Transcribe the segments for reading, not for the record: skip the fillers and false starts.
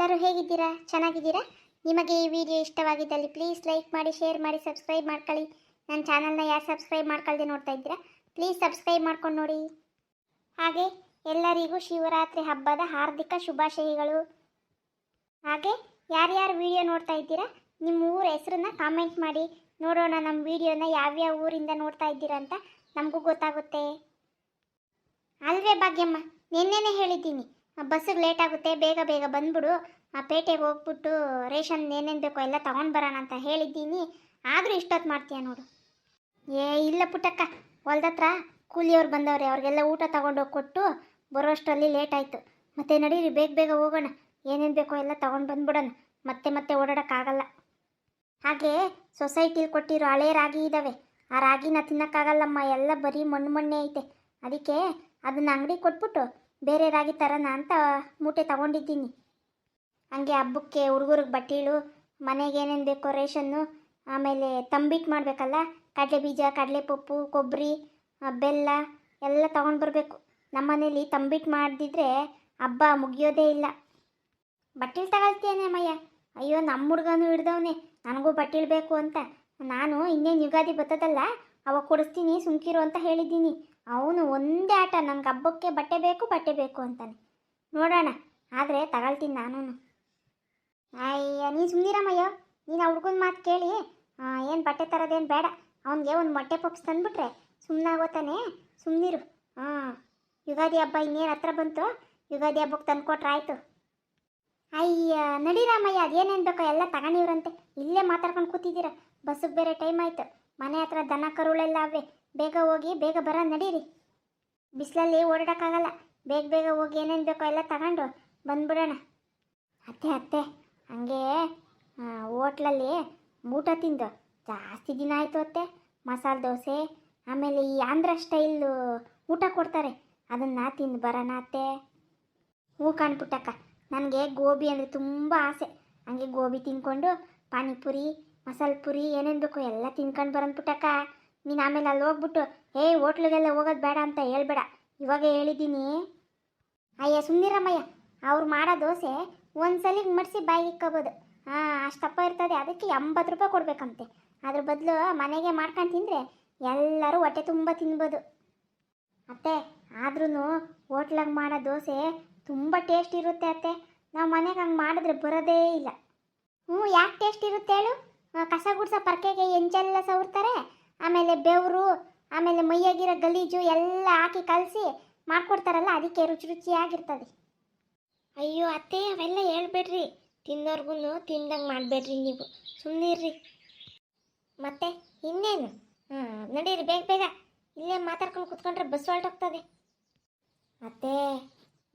ಎಲ್ಲರೂ ಹೇಗಿದ್ದೀರಾ? ಚೆನ್ನಾಗಿದ್ದೀರಾ? ನಿಮಗೆ ಈ ವಿಡಿಯೋ ಇಷ್ಟವಾಗಿದ್ದಲ್ಲಿ ಪ್ಲೀಸ್ ಲೈಕ್ ಮಾಡಿ, ಶೇರ್ ಮಾಡಿ, ಸಬ್ಸ್ಕ್ರೈಬ್ ಮಾಡ್ಕೊಳ್ಳಿ. ನನ್ನ ಚಾನಲ್ನ ಯಾರು ಸಬ್ಸ್ಕ್ರೈಬ್ ಮಾಡ್ಕೊಳ್ದೆ ನೋಡ್ತಾ ಇದ್ದೀರಾ ಪ್ಲೀಸ್ ಸಬ್ಸ್ಕ್ರೈಬ್ ಮಾಡ್ಕೊಂಡು ನೋಡಿ. ಹಾಗೆ ಎಲ್ಲರಿಗೂ ಶಿವರಾತ್ರಿ ಹಬ್ಬದ ಹಾರ್ದಿಕ ಶುಭಾಶಯಗಳು. ಹಾಗೆ ಯಾರ್ಯಾರು ವಿಡಿಯೋ ನೋಡ್ತಾ ಇದ್ದೀರಾ ನಿಮ್ಮ ಊರ ಹೆಸರನ್ನ ಕಾಮೆಂಟ್ ಮಾಡಿ ನೋಡೋಣ. ನಮ್ಮ ವಿಡಿಯೋನ ಯಾವ್ಯಾವ ಊರಿಂದ ನೋಡ್ತಾ ಇದ್ದೀರಾ ಅಂತ ನಮಗೂ ಗೊತ್ತಾಗುತ್ತೆ ಅಲ್ವೇ ಭಾಗ್ಯಮ್ಮ? ನಿನ್ನೆನೇ ಹೇಳಿದ್ದೀನಿ, ಬಸ್ಸಿಗೆ ಲೇಟ್ ಆಗುತ್ತೆ, ಬೇಗ ಬೇಗ ಬಂದ್ಬಿಡು, ಪೇಟೆಗೆ ಹೋಗ್ಬಿಟ್ಟು ರೇಷನ್ ಏನೇನು ಬೇಕೋ ಎಲ್ಲ ತೊಗೊಂಡು ಬರೋಣ ಅಂತ ಹೇಳಿದ್ದೀನಿ. ಆದರೂ ಇಷ್ಟೊತ್ತು ಮಾಡ್ತೀಯ ನೋಡು. ಇಲ್ಲ ಪುಟ್ಟಕ್ಕ, ಹೊಲ್ದತ್ರ ಕೂಲಿಯವ್ರು ಬಂದವ್ರೆ, ಅವ್ರಿಗೆಲ್ಲ ಊಟ ತೊಗೊಂಡೋಗಿ ಕೊಟ್ಟು ಬರೋಷ್ಟರಲ್ಲಿ ಲೇಟ್ ಆಯಿತು. ಮತ್ತೆ ನಡೀರಿ, ಬೇಗ ಬೇಗ ಹೋಗೋಣ, ಏನೇನು ಬೇಕೋ ಎಲ್ಲ ತೊಗೊಂಡು ಬಂದ್ಬಿಡೋಣ, ಮತ್ತೆ ಮತ್ತೆ ಓಡಾಡೋಕ್ಕಾಗಲ್ಲ. ಹಾಗೆ ಸೊಸೈಟಿಲಿ ಕೊಟ್ಟಿರೋ ಹಳೆ ರಾಗಿ ಇದ್ದಾವೆ, ಆ ರಾಗಿನ ತಿನ್ನೋಕ್ಕಾಗಲ್ಲಮ್ಮ, ಎಲ್ಲ ಬರೀ ಮಣ್ಣೆ ಐತೆ. ಅದಕ್ಕೆ ಅದನ್ನ ಅಂಗಡಿ ಕೊಟ್ಬಿಟ್ಟು ಬೇರೆ ರಾಗಿ ತರೋಣ ಅಂತ ಮೂಟೆ ತಗೊಂಡಿದ್ದೀನಿ. ಹಂಗೆ ಹಬ್ಬಕ್ಕೆ ಹುಡುಗರಿಗೆ ಬಟ್ಟೆಗಳು, ಮನೆಗೆ ಏನೇನು ಬೇಕೋ ರೇಷನ್ನು, ಆಮೇಲೆ ತಂಬಿಟ್ಟು ಮಾಡಬೇಕಲ್ಲ, ಕಡಲೆ ಬೀಜ, ಕಡಲೆಪಪ್ಪು, ಕೊಬ್ಬರಿ, ಬೆಲ್ಲ ಎಲ್ಲ ತೊಗೊಂಡು ಬರಬೇಕು. ನಮ್ಮ ಮನೇಲಿ ತಂಬಿಟ್ಟು ಮಾಡಿದ್ರೆ ಹಬ್ಬ ಮುಗಿಯೋದೇ ಇಲ್ಲ. ಬಟ್ಟೆలు ತಗೊಳ್ತೀಯನೇ ಅಮ್ಮಯ್ಯ? ಅಯ್ಯೋ, ನಮ್ಮ ಹುಡುಗನೂ ಹಿಡ್ದವನೇ ನನಗೂ ಬಟ್ಟೆಗಳು ಬೇಕು ಅಂತ. ನಾನು ಇನ್ನೇನು ಯುಗಾದಿ ಬರ್ತದಲ್ಲ ಅವಾಗ ಕೊಡಿಸ್ತೀನಿ ಸುಮ್ಕಿರು ಅಂತ ಹೇಳಿದ್ದೀನಿ. ಅವನು ಒಂದೇ ಆಟ, ನನಗೆ ಹಬ್ಬಕ್ಕೆ ಬಟ್ಟೆ ಬೇಕು ಅಂತಾನೆ. ನೋಡೋಣ, ಆದರೆ ತಗೊಳ್ತೀನಿ ನಾನು. ಅಯ್ಯ, ನೀನು ಸುಮ್ಮನಿರಮ್ಮಯ್ಯೋ, ನೀನು ಆ ಹುಡ್ಗನ ಮಾತು ಕೇಳಿ ಏನು ಬಟ್ಟೆ ತರೋದೇನು ಬೇಡ, ಅವನಿಗೆ ಒಂದು ಮೊಟ್ಟೆ ಪಪ್ಸ್ ತಂದುಬಿಟ್ರೆ ಸುಮ್ಮನಾಗೋತಾನೆ, ಸುಮ್ಮನಿರು. ಯುಗಾದಿ ಹಬ್ಬ ಇನ್ನೇನು ಹತ್ರ ಬಂತು, ಯುಗಾದಿ ಹಬ್ಬಕ್ಕೆ ತಂದುಕೊಟ್ರೆ ಆಯಿತು. ಅಯ್ಯ ನಡೀರಾಮಯ್ಯ, ಅದೇನೇನು ಬೇಕೋ ಎಲ್ಲ ತಗೊಂಡಿವ್ರಂತೆ, ಇಲ್ಲೇ ಮಾತಾಡ್ಕೊಂಡು ಕೂತಿದ್ದೀರ, ಬಸ್ಸಿಗೆ ಬೇರೆ ಟೈಮ್ ಆಯಿತು, ಮನೆ ಹತ್ರ ದನ ಕರುಳೆಲ್ಲ ಅವೆ, ಬೇಗ ಹೋಗಿ ಬೇಗ ಬರ ನಡೀರಿ. ಬಿಸಿಲಲ್ಲಿ ಓಡಾಡೋಕ್ಕಾಗಲ್ಲ, ಬೇಗ ಬೇಗ ಹೋಗಿ ಏನೇನು ಬೇಕೋ ಎಲ್ಲ ತಗೊಂಡು ಬಂದ್ಬಿಡೋಣ. ಅತ್ತೆ ಹಂಗೆ ಹೋಟ್ಲಲ್ಲಿ ಊಟ ತಿಂದು ಜಾಸ್ತಿ ದಿನ ಆಯಿತು ಅತ್ತೆ. ಮಸಾಲೆ ದೋಸೆ, ಆಮೇಲೆ ಈ ಆಂಧ್ರ ಸ್ಟೈಲ್ ಊಟ ಕೊಡ್ತಾರೆ, ಅದನ್ನು ತಿಂದು ಬರೋಣ ಅತ್ತೆ. ಹೂ ಕಾಣ್ಬಿಟ್ಟಕ್ಕ, ನನಗೆ ಗೋಬಿ ಅಂದರೆ ತುಂಬ ಆಸೆ. ಹಂಗೆ ಗೋಬಿ ತಿನ್ಕೊಂಡು ಪಾನಿಪುರಿ, ಮಸಾಲೆ ಪುರಿ ಏನೇನು ಬೇಕೋ ಎಲ್ಲ ತಿನ್ಕೊಂಡು ಬರೋನ್ಬಿಟ್ಟಕ್ಕ. ನೀನು ಆಮೇಲೆ ಅಲ್ಲಿ ಹೋಗ್ಬಿಟ್ಟು ಹೋಟ್ಲಿಗೆಲ್ಲ ಹೋಗೋದು ಬೇಡ ಅಂತ ಹೇಳ್ಬೇಡ, ಇವಾಗ ಹೇಳಿದ್ದೀನಿ. ಅಯ್ಯ ಸುಮ್ಮನಿರಮ್ಮಯ್ಯ, ಅವ್ರು ಮಾಡೋ ದೋಸೆ ಒಂದ್ಸಲಿಗೆ ಮಡಿಸಿ ಬಾಯಿಗೆ ಇಕ್ಕೋಬೋದು, ಅಷ್ಟಪ್ಪ ಇರ್ತದೆ, ಅದಕ್ಕೆ 80 ರೂಪಾಯಿ ಕೊಡಬೇಕಂತೆ. ಅದ್ರ ಬದಲು ಮನೆಗೆ ಮಾಡ್ಕೊಂಡು ತಿಂದರೆ ಎಲ್ಲರೂ ಹೊಟ್ಟೆ ತುಂಬ ತಿನ್ಬೋದು ಅತ್ತೆ. ಆದ್ರೂ ಹೋಟ್ಲಾಗ ಮಾಡೋ ದೋಸೆ ತುಂಬ ಟೇಸ್ಟ್ ಇರುತ್ತೆ ಅತ್ತೆ, ನಾವು ಮನೆಗೆ ಹಂಗೆ ಮಾಡಿದ್ರೆ ಬರೋದೇ ಇಲ್ಲ. ಯಾಕೆ ಟೇಸ್ಟ್ ಇರುತ್ತೆ ಹೇಳು? ಕಸ ಗುಡ್ಸೋ ಪರ್ಕೆಗೆ ಎಂಚೆಲ್ಲ ಸವರ್ತಾರೆ, ಆಮೇಲೆ ಬೆವರು, ಆಮೇಲೆ ಮೈಯಾಗಿರೋ ಗಲೀಜು ಎಲ್ಲ ಹಾಕಿ ಕಲಸಿ ಮಾಡ್ಕೊಡ್ತಾರಲ್ಲ, ಅದಕ್ಕೆ ರುಚಿಯಾಗಿರ್ತದೆ. ಅಯ್ಯೋ ಅತ್ತೆ, ಅವೆಲ್ಲ ಹೇಳ್ಬೇಡ್ರಿ, ತಿನ್ನೋರ್ಗು ತಿಂದಂಗೆ ಮಾಡಬೇಡ್ರಿ, ನೀವು ಸುಮ್ಮನಿರ್ರಿ. ಮತ್ತೆ ಇನ್ನೇನು, ನಡೀರಿ ಬೇಗ ಬೇಗ, ಇಲ್ಲೇ ಮಾತಾಡ್ಕೊಂಡು ಕೂತ್ಕೊಂಡ್ರೆ ಬಸ್ ಹೊರಟೋಗ್ತದೆ. ಅತ್ತೆ,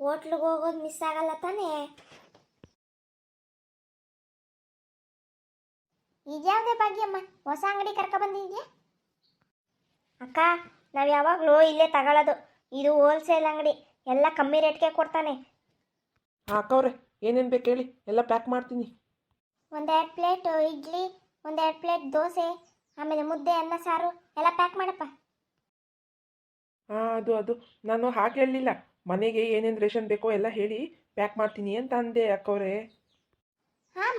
ಹೋಟ್ಲಿಗೆ ಹೋಗೋದು ಮಿಸ್ ಆಗಲ್ಲ ತಾನೇ? ಇದ್ಯಾವುದೇ ಭಾಗ್ಯಮ್ಮ, ಹೊಸ ಅಂಗಡಿ ಕರ್ಕೊಬಂದಿದ್ಯಾ? ಅಕ್ಕ, ನಾವು ಯಾವಾಗಲೂ ಇಲ್ಲೇ ತಗೊಳ್ಳೋದು, ಇದು ಹೋಲ್ಸೇಲ್ ಅಂಗಡಿ, ಎಲ್ಲ ಕಮ್ಮಿ ರೇಟ್ಗೆ ಕೊಡ್ತಾನೆ. ಅಕ್ಕವ್ರೆ, ಏನೇನು ಬೇಕು ಹೇಳಿ, ಎಲ್ಲ ಪ್ಯಾಕ್ ಮಾಡ್ತೀನಿ. 1-2 ಪ್ಲೇಟ್ ಇಡ್ಲಿ, 1-2 ಪ್ಲೇಟ್ ದೋಸೆ, ಆಮೇಲೆ ಮುದ್ದೆ, ಅನ್ನ ಸಾರು ಎಲ್ಲ ಪ್ಯಾಕ್ ಮಾಡಪ್ಪ. ಅದು ನಾನು ಹಾಗೆ ಹೇಳಲಿಲ್ಲ, ಮನೆಗೆ ಏನೇನು ರೇಷನ್ ಬೇಕೋ ಎಲ್ಲ ಹೇಳಿ ಪ್ಯಾಕ್ ಮಾಡ್ತೀನಿ ಅಂತ ಅಂದೆ ಅಕ್ಕವ್ರೆ.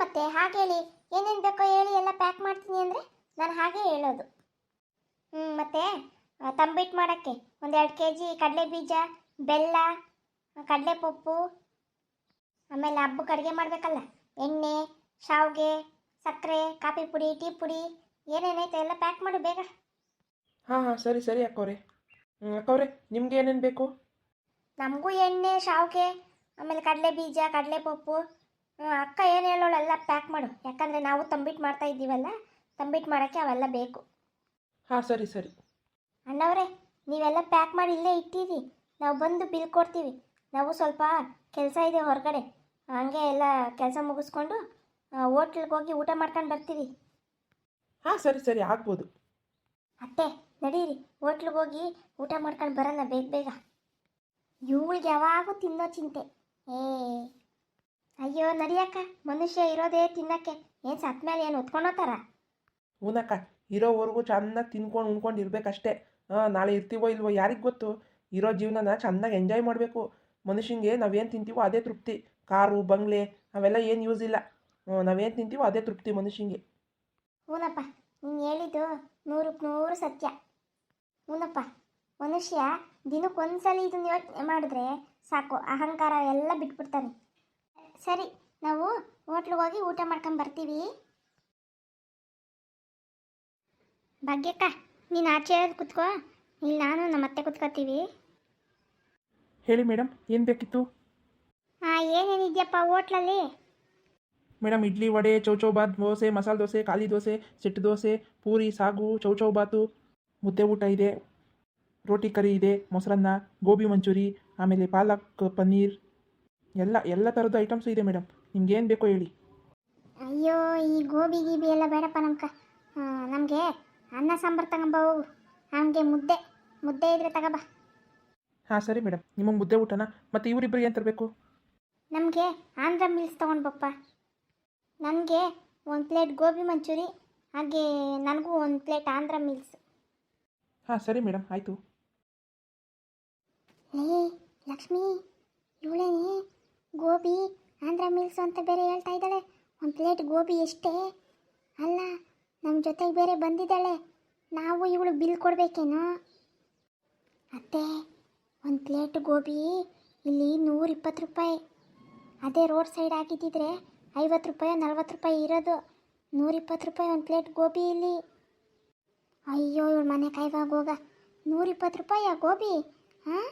ಮತ್ತೆ ಹಾಗೆ ಹೇಳಿ, ಏನೇನು ಬೇಕೋ ಹೇಳಿ ಎಲ್ಲ ಪ್ಯಾಕ್ ಮಾಡ್ತೀನಿ ಅಂದರೆ ನಾನು ಹಾಗೆ ಹೇಳೋದು. ಮತ್ತೆ ತಂಬಿಟ್ಟು ಮಾಡೋಕ್ಕೆ 1-2 kg ಕಡಲೆ ಬೀಜ, ಬೆಲ್ಲ, ಕಡಲೆಪಪ್ಪು, ಆಮೇಲೆ ಹಬ್ಬಕ್ಕೆ ಅಡುಗೆ ಮಾಡಬೇಕಲ್ಲ, ಎಣ್ಣೆ, ಶಾವಿಗೆ, ಸಕ್ಕರೆ, ಕಾಫಿ ಪುಡಿ, ಟೀ ಪುಡಿ, ಏನೇನೈತೆ ಎಲ್ಲ ಪ್ಯಾಕ್ ಮಾಡು ಬೇಗ. ಹಾಂ ಸರಿ ಅಕ್ಕವ್ರೆ. ಅಕ್ಕವ್ರೆ, ನಿಮ್ಗೆ ಏನೇನು ಬೇಕು? ನಮಗೂ ಎಣ್ಣೆ, ಶಾವಿಗೆ, ಆಮೇಲೆ ಕಡಲೆ ಬೀಜ, ಕಡಲೆಪಪ್ಪು, ಅಕ್ಕ ಏನು ಹೇಳೋಳು ಎಲ್ಲ ಪ್ಯಾಕ್ ಮಾಡು, ಯಾಕಂದರೆ ನಾವು ತಂಬಿಟ್ಟು ಮಾಡ್ತಾ ಇದ್ದೀವಲ್ಲ, ತಂಬಿಟ್ಟು ಮಾಡೋಕ್ಕೆ ಅವೆಲ್ಲ ಬೇಕು. ಹಾಂ ಸರಿ. ಅಣ್ಣವರೇ, ನೀವೆಲ್ಲ ಪ್ಯಾಕ್ ಮಾಡಿ ಇಲ್ಲೇ ಇಟ್ಟಿರಿ, ನಾವು ಬಂದು ಬಿಲ್ ಕೊಡ್ತೀವಿ. ನಾವು ಸ್ವಲ್ಪ ಕೆಲಸ ಇದೆ ಹೊರಗಡೆ, ಹಂಗೆ ಎಲ್ಲ ಕೆಲಸ ಮುಗಿಸ್ಕೊಂಡು ಹೋಟ್ಲಿಗೆ ಹೋಗಿ ಊಟ ಮಾಡ್ಕೊಂಡು ಬರ್ತೀವಿ. ಹಾಂ ಸರಿ ಆಗ್ಬೋದು. ಅತ್ತೆ ನಡೀರಿ, ಹೋಟ್ಲಿಗೆ ಹೋಗಿ ಊಟ ಮಾಡ್ಕೊಂಡು ಬರೋಣ ಬೇಗ ಬೇಗ. ಇವಳಿಗೆ ಯಾವಾಗೂ ತಿನ್ನೋ ಚಿಂತೆ. ಅಯ್ಯೋ ನಡಿಯಕ್ಕ, ಮನುಷ್ಯ ಇರೋದೇ ತಿನ್ನಕ್ಕೆ, ಏನು ಸತ್ ಮೇಲೆ ಏನು ಹೊತ್ಕೊಂಡೋತಾರ? ಹೂನಕ್ಕ, ಇರೋವರೆಗೂ ಚೆನ್ನಾಗಿ ತಿನ್ಕೊಂಡು ಉಣ್ಕೊಂಡು ಇರಬೇಕಷ್ಟೇ. ನಾಳೆ ಇರ್ತೀವೋ ಇಲ್ವೋ ಯಾರಿಗೆ ಗೊತ್ತು. ಇರೋ ಜೀವನನ ಚೆನ್ನಾಗಿ ಎಂಜಾಯ್ ಮಾಡಬೇಕು. ಮನುಷ್ಯನಿಗೆ ನಾವೇನು ತಿಂತೀವೋ ಅದೇ ತೃಪ್ತಿ. ಕಾರು ಬಂಗ್ಲೆ ಅವೆಲ್ಲ ಏನು ಯೂಸ್ ಇಲ್ಲ. ನಾವೇನು ತಿಂತೀವೋ ಅದೇ ತೃಪ್ತಿ ಮನುಷ್ಯಂಗೆ. ಹೂನಪ್ಪ, ನೀನು ಹೇಳಿದ್ದು ನೂರಕ್ಕೆ ನೂರು ಸತ್ಯ. ಹೂನಪ್ಪ, ಮನುಷ್ಯ ದಿನಕ್ಕೊಂದ್ಸಲಿ ಇದನ್ನು ಯೋಚನೆ ಮಾಡಿದ್ರೆ ಸಾಕು, ಅಹಂಕಾರ ಎಲ್ಲ ಬಿಟ್ಬಿಡ್ತಾನೆ. ಸರಿ, ನಾವು ಹೋಟ್ಲಿಗೆ ಹೋಗಿ ಊಟ ಮಾಡ್ಕೊಂಡು ಬರ್ತೀವಿ. ಭಾಗ್ಯಕ್ಕ, ನೀನು ಆಚೆ ಹೇಳೋದು ಕುತ್ಕೋ, ಇಲ್ಲಿ ನಾನು ನಮ್ಮ ಅತ್ತೆ ಕುತ್ಕೋತೀವಿ. ಹೇಳಿ ಮೇಡಮ್, ಏನು ಬೇಕಿತ್ತು? ಹಾಂ, ಏನೇನಿದೆಯಪ್ಪ ಹೋಟ್ಲಲ್ಲಿ? ಮೇಡಮ್, ಇಡ್ಲಿ, ವಡೆ, ಚೌಚೌಬಾತ್, ದೋಸೆ, ಮಸಾಲೆ ದೋಸೆ, ಖಾಲಿ ದೋಸೆ, ಸೆಟ್ ದೋಸೆ, ಪೂರಿ, ಸಾಗು, ಚೌಚೌಬಾತು, ಮುದ್ದೆ ಊಟ ಇದೆ, ರೋಟಿ ಕರಿ ಇದೆ, ಮೊಸರನ್ನ, ಗೋಬಿ ಮಂಚೂರಿ, ಆಮೇಲೆ ಪಾಲಕ್ ಪನ್ನೀರ್, ಎಲ್ಲ ಥರದ ಐಟಮ್ಸು ಇದೆ ಮೇಡಮ್. ನಿಮ್ಗೆ ಏನು ಬೇಕೋ ಹೇಳಿ. ಅಯ್ಯೋ, ಈ ಗೋಬಿ ಗೀಬಿ ಎಲ್ಲ ಬೇಡಪ್ಪ ನಮಗೆ ಅನ್ನ ಸಾಂಬಾರು ತಗೊಂಬ ಹೋಗು. ನಮಗೆ ಮುದ್ದೆ ಇದ್ರೆ ತಗೋಬಾ. ಹಾಂ ಸರಿ ಮೇಡಮ್, ನಿಮಗೆ ಮುದ್ದೆ ಊಟನ? ಮತ್ತು ಇವರಿಬ್ಬರಿಗೆ ಏನು ತರಬೇಕು? ನಮಗೆ ಆಂಧ್ರ ಮೀಲ್ಸ್ ತೊಗೊಂಡ್ಬಪ್ಪ. ನನಗೆ ಒಂದು ಪ್ಲೇಟ್ ಗೋಬಿ ಮಂಚೂರಿ, ಹಾಗೆ ನನಗೂ ಒಂದು ಪ್ಲೇಟ್ ಆಂಧ್ರ ಮೀಲ್ಸ್. ಹಾಂ ಸರಿ ಮೇಡಮ್, ಆಯಿತು. ಲೇ ಲಕ್ಷ್ಮಿ, ಇವಳೇನೆ ಗೋಬಿ ಆಂಧ್ರ ಮೀಲ್ಸು ಅಂತ ಬೇರೆ ಹೇಳ್ತಾ ಇದ್ದಾಳೆ. ಒಂದು ಪ್ಲೇಟ್ ಗೋಬಿ ಎಷ್ಟೇ? ಅಲ್ಲ, ನಮ್ಮ ಜೊತೆಗೆ ಬೇರೆ ಬಂದಿದ್ದಾಳೆ. ನಾವು ಇವಳು ಬಿಲ್ ಕೊಡಬೇಕೇನೋ? ಅತ್ತೆ, ಒಂದು ಪ್ಲೇಟ್ ಗೋಬಿ ಇಲ್ಲಿ 120 ರೂಪಾಯಿ. ಅದೇ ರೋಡ್ ಸೈಡ್ ಆಗಿದ್ದಿದ್ರೆ 50 ರೂಪಾಯಿ 40 ರೂಪಾಯಿ ಇರೋದು. 120 ರೂಪಾಯಿ ಒಂದು ಪ್ಲೇಟ್ ಗೋಬಿ ಇಲ್ಲಿ. ಅಯ್ಯೋ, ಇವಳು ಮನೆ ಕಾಯ್ವಾಗ ಹೋಗ. 120 ರೂಪಾಯಿ ಗೋಬಿ? ಹಾಂ,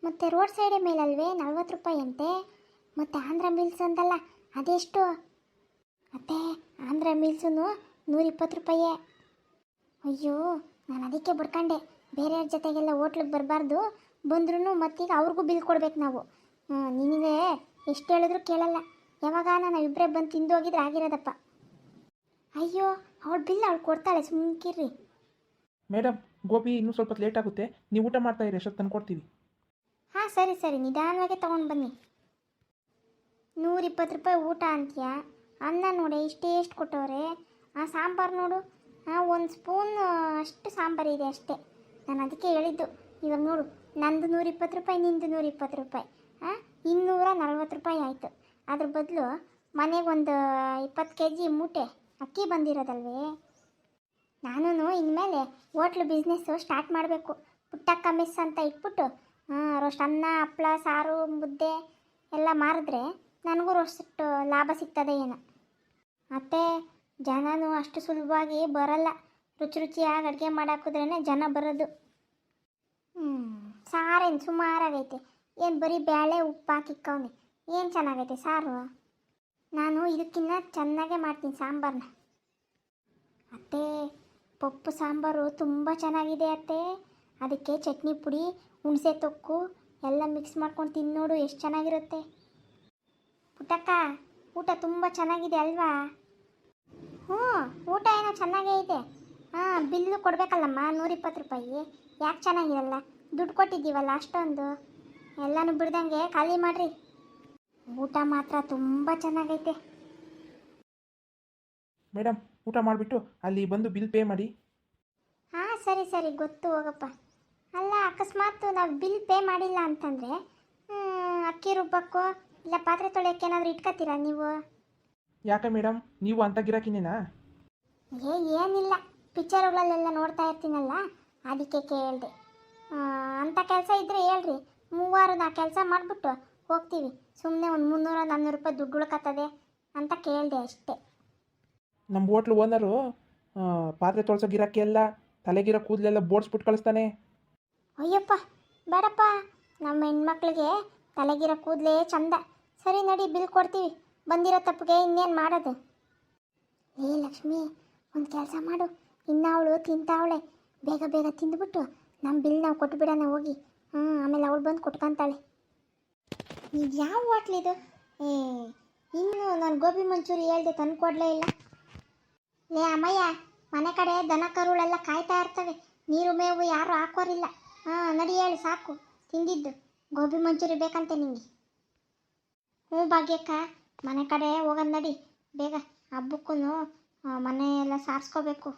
ಮತ್ತು ರೋಡ್ ಸೈಡೇ ಮೇಲಲ್ವೇ 40 ರೂಪಾಯಿ ಅಂತೆ. ಮತ್ತು ಆಂಧ್ರ ಮೀಲ್ಸ್ ಅಂದಲ್ಲ, ಅದೆಷ್ಟು? ಅತ್ತೆ, ಆಂಧ್ರ ಮೀಲ್ಸೂ 120 ರೂಪಾಯೇ. ಅಯ್ಯೋ, ನಾನು ಅದಕ್ಕೆ ಬಡ್ಕೊಂಡೆ, ಬೇರೆಯವ್ರ ಜೊತೆಗೆಲ್ಲ ಹೋಟ್ಲಿಗೆ ಬರಬಾರ್ದು, ಬಂದ್ರೂ ಮತ್ತೀಗ ಅವ್ರಿಗೂ ಬಿಲ್ ಕೊಡ್ಬೇಕು ನಾವು. ನಿನಗೆ ಎಷ್ಟು ಹೇಳಿದ್ರು ಕೇಳಲ್ಲ. ಯಾವಾಗ ನಾವು ಇಬ್ಬರೇ ಬಂದು ತಿಂದು ಹೋಗಿದ್ರೆ ಆಗಿರೋದಪ್ಪ. ಅಯ್ಯೋ, ಅವಳು ಬಿಲ್ ಅವಳು ಕೊಡ್ತಾಳೆ, ಸುಮ್ಕಿರ್ರಿ. ಮೇಡಮ್, ಗೋಬಿ ಇನ್ನೂ ಸ್ವಲ್ಪ ಲೇಟ್ ಆಗುತ್ತೆ, ನೀವು ಊಟ ಮಾಡ್ತಾ ಇರಿ, ಅಷ್ಟೊತ್ತು ತಂದು ಕೊಡ್ತೀವಿ. ಹಾಂ ಸರಿ, ನಿಧಾನವಾಗೇ ತೊಗೊಂಡು ಬನ್ನಿ. 120 ರೂಪಾಯಿ ಊಟ ಅಂತೀಯಾ? ಅನ್ನ ನೋಡಿ ಎಷ್ಟು ಕೊಟ್ಟವ್ರೆ. ಆ ಸಾಂಬಾರು ನೋಡು, ಒಂದು ಸ್ಪೂನ್ ಅಷ್ಟು ಸಾಂಬಾರು ಇದೆ ಅಷ್ಟೇ. ನಾನು ಅದಕ್ಕೆ ಹೇಳಿದ್ದು. ಇವಾಗ ನೋಡು, ನಂದು 120 ರೂಪಾಯಿ, ನಿಂದು 120 ರೂಪಾಯಿ, 240 ರೂಪಾಯಿ ಆಯಿತು. ಅದ್ರ ಬದಲು ಮನೆಗೆ ಒಂದು 20 kg ಮೂಟೆ ಅಕ್ಕಿ ಬಂದಿರೋದಲ್ವೇ? ನಾನು ಇನ್ಮೇಲೆ ಹೋಟ್ಲು ಬಿಸ್ನೆಸ್ಸು ಸ್ಟಾರ್ಟ್ ಮಾಡಬೇಕು. ಪುಟ್ಟಕ್ಕ ಮೆಸ್ ಅಂತ ಇಟ್ಬಿಟ್ಟು ರೋಸ್ಟ್ ಅನ್ನ, ಹಪ್ಪಳ, ಸಾರು, ಮುದ್ದೆ ಎಲ್ಲ ಮಾರಿದ್ರೆ ನನಗೂ ರೋಸ್ಟ್ ಲಾಭ ಸಿಗ್ತದೆ ಏನೋ. ಮತ್ತು ಜನನೂ ಅಷ್ಟು ಸುಲಭವಾಗಿ ಬರಲ್ಲ. ರುಚಿಯಾಗಿ ಅಡುಗೆ ಮಾಡಾಕಿದ್ರೇ ಜನ ಬರೋದು. ಸಾರೇನು ಸುಮಾರಾಗೈತೆ, ಏನು ಬರೀ ಬೇಳೆ ಉಪ್ಪು ಹಾಕಿಕ್ಕವನೆ, ಏನು ಚೆನ್ನಾಗೈತೆ ಸಾರು. ನಾನು ಇದಕ್ಕಿನ್ನ ಚೆನ್ನಾಗೇ ಮಾಡ್ತೀನಿ ಸಾಂಬಾರನ್ನ. ಅತ್ತೆ, ಪಪ್ಪು ಸಾಂಬಾರು ತುಂಬ ಚೆನ್ನಾಗಿದೆ ಅತ್ತೆ. ಅದಕ್ಕೆ ಚಟ್ನಿ ಪುಡಿ, ಹುಣಸೆ ತೊಕ್ಕು ಎಲ್ಲ ಮಿಕ್ಸ್ ಮಾಡ್ಕೊಂಡು ತಿನ್ನೋಡು, ಎಷ್ಟು ಚೆನ್ನಾಗಿರುತ್ತೆ. ಪುಟ್ಟಕ್ಕ, ಊಟ ತುಂಬ ಚೆನ್ನಾಗಿದೆ ಅಲ್ವಾ? ಹ್ಞೂ, ಊಟ ಏನೋ ಚೆನ್ನಾಗೇ ಇದೆ. ಬಿಲ್ಲು ಕೊಡಬೇಕಲ್ಲಮ್ಮ 120 ರೂಪಾಯಿ. ಯಾಕೆ ಚೆನ್ನಾಗಿರಲ್ಲ? ದುಡ್ಡು ಕೊಟ್ಟಿದ್ದೀವಲ್ಲ ಅಷ್ಟೊಂದು. ಎಲ್ಲನೂ ಬಿಡ್ದಂಗೆ ಖಾಲಿ ಮಾಡಿರಿ. ಊಟ ಮಾತ್ರ ತುಂಬ ಚೆನ್ನಾಗೈತೆ. ಮೇಡಮ್, ಊಟ ಮಾಡಿಬಿಟ್ಟು ಅಲ್ಲಿ ಬಂದು ಬಿಲ್ ಪೇ ಮಾಡಿ. ಹಾಂ ಸರಿ, ಗೊತ್ತು ಹೋಗಪ್ಪ. ಅಲ್ಲ, ಅಕಸ್ಮಾತ್ ನಾವು ಬಿಲ್ ಪೇ ಮಾಡಿಲ್ಲ ಅಂತಂದರೆ ಅಕ್ಕಿ ರುಬ್ಬಕ್ಕೋ ಇಲ್ಲ ಪಾತ್ರೆ ತೊಳೆಯೋಕ್ಕೆ ಏನಾದರೂ ಇಟ್ಕೊತೀರಾ ನೀವು? ಯಾಕೆ ಮೇಡಮ್, ನೀವು ಅಂತ ಗಿರಾಕಿನೇನಾ? ಏನಿಲ್ಲ, ಪಿಕ್ಚರ್ಗಳಲ್ಲೆಲ್ಲ ನೋಡ್ತಾ ಇರ್ತೀನಲ್ಲ, ಅದಕ್ಕೆ ಕೇಳಿದೆ. ಅಂಥ ಕೆಲಸ ಇದ್ದರೆ ಹೇಳ್ರಿ, 3-4 ಕೆಲಸ ಮಾಡಿಬಿಟ್ಟು ಹೋಗ್ತೀವಿ. ಸುಮ್ಮನೆ ಒಂದು 300-400 ರೂಪಾಯಿ ದುಡ್ಡು ಉಳ್ಕತ್ತದೆ ಅಂತ ಕೇಳಿದೆ ಅಷ್ಟೇ. ನಮ್ಮ ಹೋಟ್ಲು ಓನರು ಪಾತ್ರೆ ತೊಳ್ಸೋ ಗಿರಾಕಿ ಎಲ್ಲ, ತಲೆಗಿರೋ ಕೂದಲೆಲ್ಲ ಬೋಡ್ಸ್ಬಿಟ್ಟು ಕಳಿಸ್ತಾನೆ. ಅಯ್ಯಪ್ಪ, ಬೇಡಪ್ಪ, ನಮ್ಮ ಹೆಣ್ಮಕ್ಳಿಗೆ ತಲೆಗಿರೋ ಕೂದಲೇ ಚಂದ. ಸರಿ ನಡಿ, ಬಿಲ್ ಕೊಡ್ತೀವಿ. ಬಂದಿರೋ ತಪ್ಪಿಗೆ ಇನ್ನೇನು ಮಾಡೋದು? ಏ ಲಕ್ಷ್ಮಿ, ಒಂದು ಕೆಲಸ ಮಾಡು, ಇನ್ನು ಅವಳು ತಿಂತಾವಳೆ, ಬೇಗ ತಿಂದುಬಿಟ್ಟು ನಮ್ಮ ಬಿಲ್ ನಾವು ಕೊಟ್ಬಿಡೋಣ ಹೋಗಿ. ಆಮೇಲೆ ಅವಳು ಬಂದು ಕೊಟ್ಕೊಂತಾಳೆ. ಇದು ಯಾವ ಹೋಟ್ಲಿದು? ಇನ್ನು ನಾನು ಗೋಬಿ ಮಂಚೂರಿ ಹೇಳ್ದೆ ತಂದು ಕೊಡಲೇ ಇಲ್ಲ. ಲೇ ಅಮ್ಮಯ್ಯ, ಮನೆ ಕಡೆ ದನ ಕರುಗಳೆಲ್ಲ ಕಾಯ್ತಾ ಇರ್ತವೆ, ನೀರು ಮೇವು ಯಾರು ಹಾಕೋರಿಲ್ಲ. ನಡಿ ಹೇಳು, ಸಾಕು ತಿಂದಿದ್ದು. ಗೋಬಿ ಮಂಚೂರಿ ಬೇಕಂತೆ ನಿಂಗೆ? ಹ್ಞೂ ಭಾಗ್ಯಕ್ಕ, ಮನೆ ಕಡೆ ಹೋಗೋದು ನಡಿ ಬೇಗ. ಹಬ್ಬಕ್ಕೂ ಮನೆ ಎಲ್ಲ ಸಾರಿಸ್ಕೋಬೇಕು.